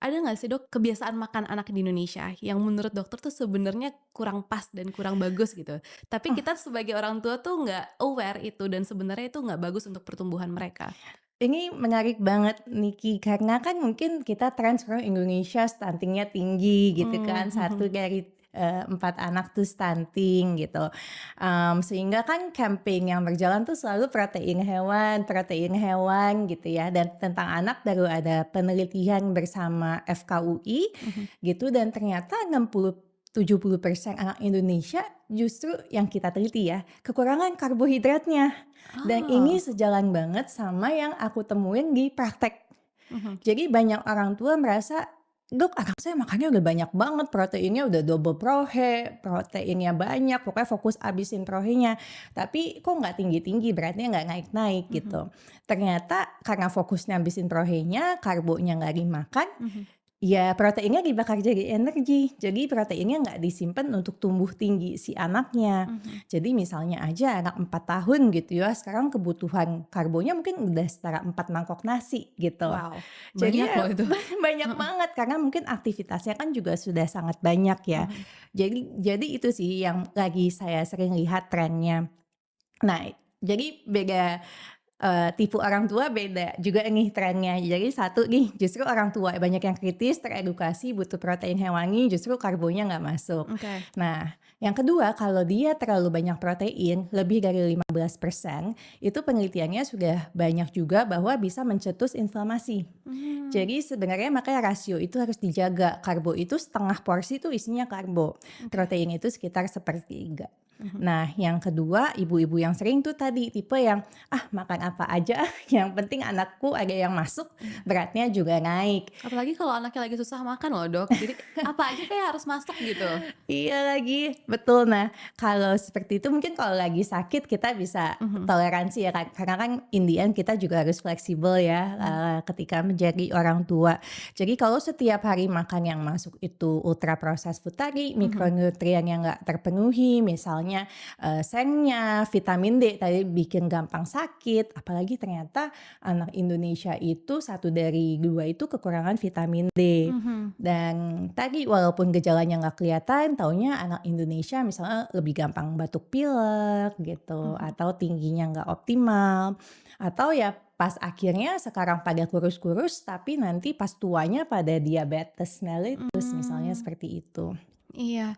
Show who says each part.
Speaker 1: ada nggak sih Dok, kebiasaan makan anak di Indonesia yang menurut dokter tuh sebenarnya kurang pas dan kurang bagus gitu, tapi kita sebagai orang tua tuh nggak aware itu dan sebenarnya itu nggak bagus untuk pertumbuhan mereka?
Speaker 2: Ini menarik banget Niki, karena kan mungkin kita tren sekarang Indonesia stunting-nya tinggi gitu kan, satu
Speaker 1: Mhm.
Speaker 2: dari, 4 anak tuh stunting gitu. Sehingga kan campaign yang berjalan tuh selalu protein hewan gitu ya, dan tentang anak baru ada penelitian bersama FKUI
Speaker 1: Mhm.
Speaker 2: gitu, dan ternyata 60-70% anak Indonesia justru yang kita teliti ya, kekurangan karbohidratnya. Dan ini
Speaker 1: Oh.
Speaker 2: sejalan banget sama yang aku temuin di praktek.
Speaker 1: Mhm.
Speaker 2: Jadi banyak orang tua merasa, "Dok, anak saya makannya udah banyak banget, proteinnya udah double prohe, proteinnya banyak, pokoknya fokus abisin prohenya. Tapi kok nggak tinggi-tinggi, beratnya nggak naik-naik,"
Speaker 1: Mhm.
Speaker 2: gitu. Ternyata karena fokusnya abisin prohenya, karbonya nggak dimakan,
Speaker 1: Mhm.
Speaker 2: ya proteinnya dibakar jadi energi. Jadi proteinnya nggak disimpan untuk tumbuh tinggi si anaknya.
Speaker 1: Mhm.
Speaker 2: Jadi misalnya aja anak 4 tahun gitu ya, sekarang kebutuhan karbonya mungkin udah setara 4 mangkok nasi gitu.
Speaker 1: Wow,
Speaker 2: Jadi
Speaker 1: banyak
Speaker 2: ya
Speaker 1: loh itu.
Speaker 2: banyak
Speaker 1: Heeh.
Speaker 2: banget karena mungkin aktivitasnya kan juga sudah sangat banyak ya.
Speaker 1: Mhm.
Speaker 2: Jadi itu sih yang lagi saya sering lihat trennya. Nah, jadi beda, tipe orang tua beda juga nih trennya. Jadi satu nih, justru orang tua banyak yang kritis, teredukasi, butuh protein hewani, justru karbonya nggak masuk.
Speaker 1: Oke.
Speaker 2: Nah, yang kedua, kalau dia terlalu banyak protein, lebih dari 15%, itu penelitiannya sudah banyak juga bahwa bisa mencetus inflamasi.
Speaker 1: Mmm.
Speaker 2: Jadi sebenarnya makanya rasio itu harus dijaga, karbo itu setengah porsi itu isinya karbo,
Speaker 1: Oke.
Speaker 2: protein itu sekitar sepertiga.
Speaker 1: Mhm.
Speaker 2: Nah, yang kedua, ibu-ibu yang sering tuh tadi tipe yang, "Ah, makan apa aja ah, yang penting anakku ada yang masuk,
Speaker 1: Iya.
Speaker 2: beratnya juga naik."
Speaker 1: Apalagi kalau anaknya lagi susah makan loh Dok, jadi apa aja kayak harus masuk gitu.
Speaker 2: Iya lagi, betul. Nah, kalau seperti itu mungkin kalau lagi sakit kita bisa
Speaker 1: Mhm.
Speaker 2: toleransi ya kan, karena kan in the end kita juga harus fleksibel ya,
Speaker 1: Mhm.
Speaker 2: ketika menjadi orang tua. Jadi kalau setiap hari makan yang masuk itu ultra processed food tadi,
Speaker 1: Mhm.
Speaker 2: mikronutrien yang nggak terpenuhi, misalnya, sengnya, vitamin D tadi bikin gampang sakit, apalagi ternyata anak Indonesia itu 1 dari 2 itu kekurangan vitamin D.
Speaker 1: Mhm.
Speaker 2: Dan tadi walaupun gejalanya nggak kelihatan, taunya anak Indonesia misalnya lebih gampang batuk pilek gitu,
Speaker 1: Mhm.
Speaker 2: atau tingginya nggak optimal, atau ya pas akhirnya sekarang pada kurus-kurus, tapi nanti pas tuanya pada diabetes mellitus misalnya
Speaker 1: Mmm.
Speaker 2: seperti itu.
Speaker 1: Iya.